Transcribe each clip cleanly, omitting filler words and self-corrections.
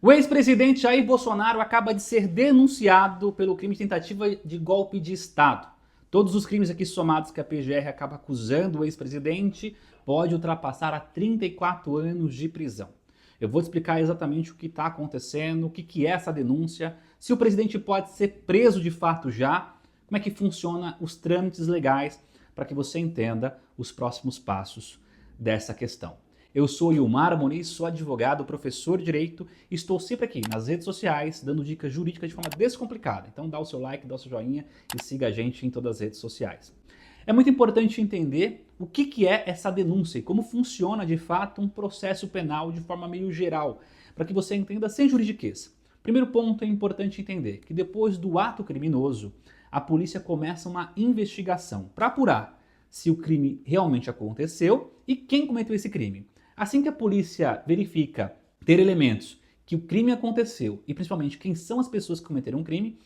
O ex-presidente Jair Bolsonaro acaba de ser denunciado pelo crime de tentativa de golpe de Estado. Todos os crimes aqui somados que a PGR acaba acusando o ex-presidente pode ultrapassar a 34 anos de prisão. Eu vou te explicar exatamente o que está acontecendo, o que é essa denúncia, se o presidente pode ser preso de fato já, como é que funciona os trâmites legais para que você entenda os próximos passos dessa questão. Eu sou Ilmar Muniz, sou advogado, professor de Direito e estou sempre aqui nas redes sociais dando dicas jurídicas de forma descomplicada. Então dá o seu like, dá o seu joinha e siga a gente em todas as redes sociais. É muito importante entender o que é essa denúncia e como funciona de fato um processo penal de forma meio geral, para que você entenda sem juridiquês. Primeiro ponto é importante entender que depois do ato criminoso, a polícia começa uma investigação para apurar se o crime realmente aconteceu e quem cometeu esse crime. Assim que a polícia verifica ter elementos que o crime aconteceu e principalmente quem são as pessoas que cometeram o crime,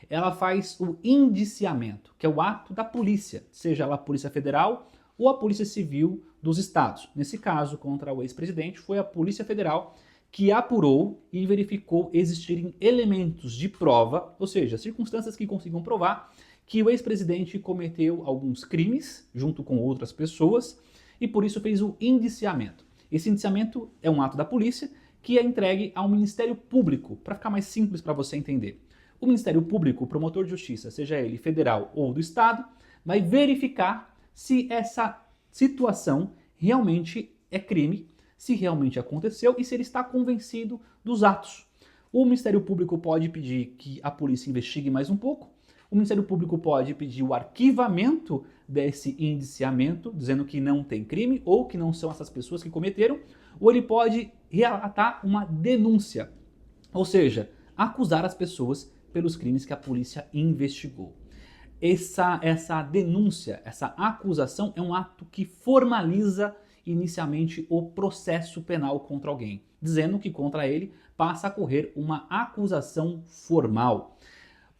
ela faz o indiciamento, que é o ato da polícia, seja ela a Polícia Federal ou a Polícia Civil dos estados. Nesse caso, contra o ex-presidente, foi a Polícia Federal que apurou e verificou existirem elementos de prova, ou seja, circunstâncias que consigam provar que o ex-presidente cometeu alguns crimes junto com outras pessoas e por isso fez o indiciamento. Esse indiciamento é um ato da polícia que é entregue ao Ministério Público, para ficar mais simples para você entender. O Ministério Público, o promotor de justiça, seja ele federal ou do estado, vai verificar se essa situação realmente é crime, se realmente aconteceu e se ele está convencido dos atos. O Ministério Público pode pedir que a polícia investigue mais um pouco. O Ministério Público pode pedir o arquivamento desse indiciamento, dizendo que não tem crime ou que não são essas pessoas que cometeram, ou ele pode relatar uma denúncia, ou seja, acusar as pessoas pelos crimes que a polícia investigou. Essa denúncia, essa acusação é um ato que formaliza inicialmente o processo penal contra alguém, dizendo que contra ele passa a correr uma acusação formal.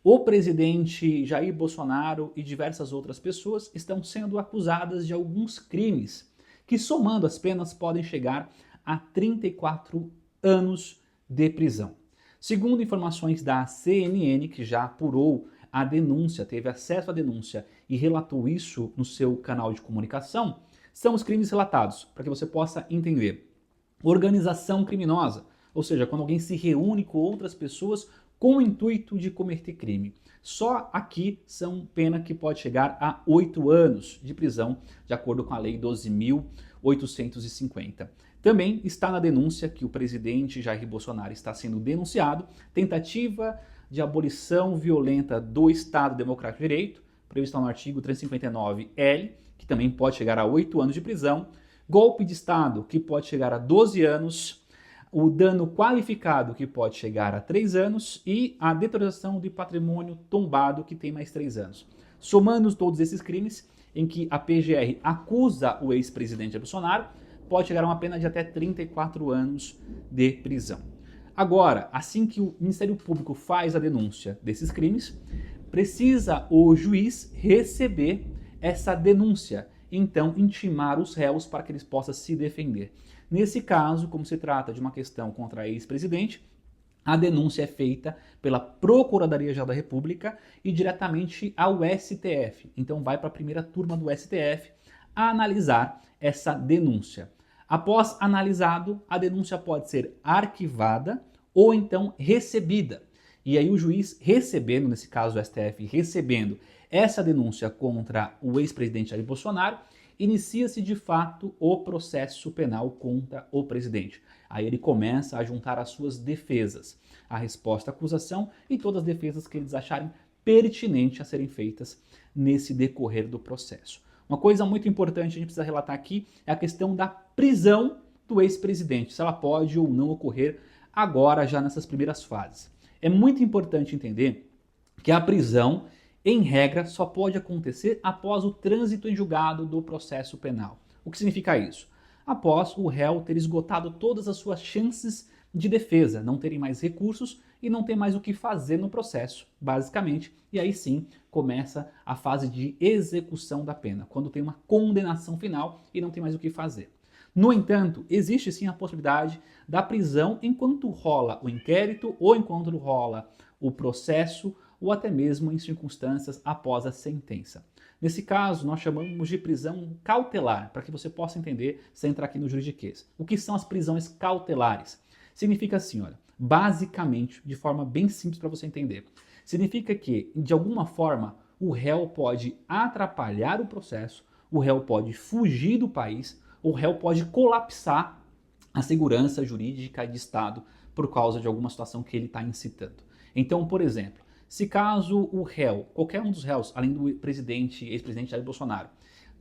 O presidente Jair Bolsonaro e diversas outras pessoas estão sendo acusadas de alguns crimes que, somando as penas, podem chegar a 34 anos de prisão. Segundo informações da CNN, que já apurou a denúncia, teve acesso à denúncia e relatou isso no seu canal de comunicação, são os crimes relatados, para que você possa entender. Organização criminosa, ou seja, quando alguém se reúne com outras pessoas com o intuito de cometer crime. Só aqui são pena que pode chegar a 8 anos de prisão, de acordo com a Lei 12.850. Também está na denúncia que o presidente Jair Bolsonaro está sendo denunciado tentativa de abolição violenta do Estado Democrático de Direito, previsto no artigo 359-L, que também pode chegar a 8 anos de prisão, golpe de Estado, que pode chegar a 12 anos, o dano qualificado, que pode chegar a 3 anos, e a deterioração de patrimônio tombado, que tem mais 3 anos. Somando todos esses crimes, em que a PGR acusa o ex-presidente Bolsonaro, pode chegar a uma pena de até 34 anos de prisão. Agora, assim que o Ministério Público faz a denúncia desses crimes, precisa o juiz receber essa denúncia, então intimar os réus para que eles possam se defender. Nesse caso, como se trata de uma questão contra ex-presidente, a denúncia é feita pela Procuradoria-Geral da República e diretamente ao STF. Então vai para a primeira turma do STF a analisar essa denúncia. Após analisado, a denúncia pode ser arquivada ou então recebida. E aí o juiz recebendo, nesse caso o STF recebendo essa denúncia contra o ex-presidente Jair Bolsonaro, inicia-se de fato o processo penal contra o presidente. Aí ele começa a juntar as suas defesas, a resposta à acusação e todas as defesas que eles acharem pertinentes a serem feitas nesse decorrer do processo. Uma coisa muito importante que a gente precisa relatar aqui é a questão da prisão do ex-presidente, se ela pode ou não ocorrer agora, já nessas primeiras fases. É muito importante entender que a prisão, em regra, só pode acontecer após o trânsito em julgado do processo penal. O que significa isso? Após o réu ter esgotado todas as suas chances de defesa, não terem mais recursos e não ter mais o que fazer no processo, basicamente, e aí sim começa a fase de execução da pena, quando tem uma condenação final e não tem mais o que fazer. No entanto, existe sim a possibilidade da prisão enquanto rola o inquérito ou enquanto rola o processo ou até mesmo em circunstâncias após a sentença. Nesse caso, nós chamamos de prisão cautelar, para que você possa entender sem entrar aqui no juridiquês. O que são as prisões cautelares? Significa assim, olha, basicamente, de forma bem simples para você entender, significa que, de alguma forma, o réu pode atrapalhar o processo, o réu pode fugir do país, o réu pode colapsar a segurança jurídica de Estado por causa de alguma situação que ele está incitando. Então, por exemplo, se caso o réu, qualquer um dos réus, além do presidente, ex-presidente Jair Bolsonaro,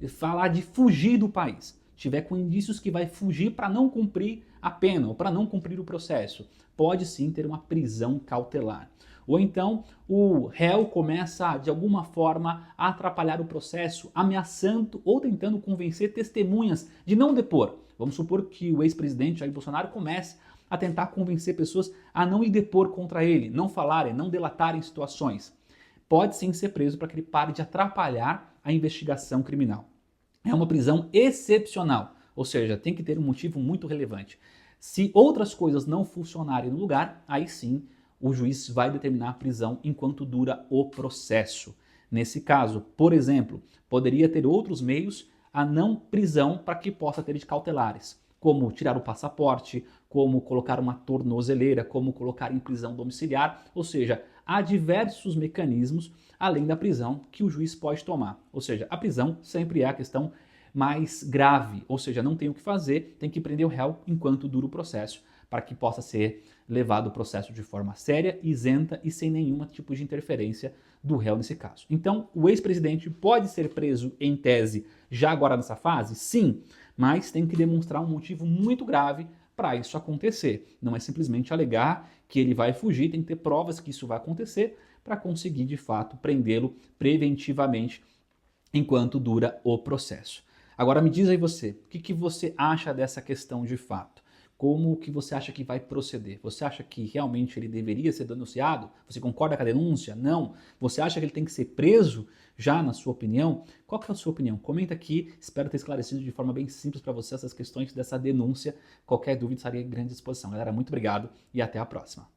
falar de fugir do país, tiver com indícios que vai fugir para não cumprir a pena ou para não cumprir o processo, pode sim ter uma prisão cautelar. Ou então o réu começa de alguma forma a atrapalhar o processo, ameaçando ou tentando convencer testemunhas de não depor. Vamos supor que o ex-presidente Jair Bolsonaro comece a tentar convencer pessoas a não ir depor contra ele, não falarem, não delatarem situações. Pode sim ser preso para que ele pare de atrapalhar a investigação criminal. É uma prisão excepcional, ou seja, tem que ter um motivo muito relevante. Se outras coisas não funcionarem no lugar, aí sim o juiz vai determinar a prisão enquanto dura o processo. Nesse caso, por exemplo, poderia ter outros meios a não prisão para que possa ter de cautelares, como tirar o passaporte, como colocar uma tornozeleira, como colocar em prisão domiciliar, ou seja, há diversos mecanismos além da prisão que o juiz pode tomar. Ou seja, a prisão sempre é a questão mais grave, ou seja, não tem o que fazer, tem que prender o réu enquanto dura o processo, para que possa ser levado o processo de forma séria, isenta e sem nenhum tipo de interferência do réu nesse caso. Então, o ex-presidente pode ser preso em tese já agora nessa fase? Sim, mas tem que demonstrar um motivo muito grave para isso acontecer. Não é simplesmente alegar que ele vai fugir, tem que ter provas que isso vai acontecer para conseguir de fato prendê-lo preventivamente enquanto dura o processo. Agora me diz aí você, o que você acha dessa questão de fato? Como que você acha que vai proceder? Você acha que realmente ele deveria ser denunciado? Você concorda com a denúncia? Não? Você acha que ele tem que ser preso já, na sua opinião? Qual que é a sua opinião? Comenta aqui, espero ter esclarecido de forma bem simples para você essas questões dessa denúncia. Qualquer dúvida, estarei à grande disposição. Galera, muito obrigado e até a próxima.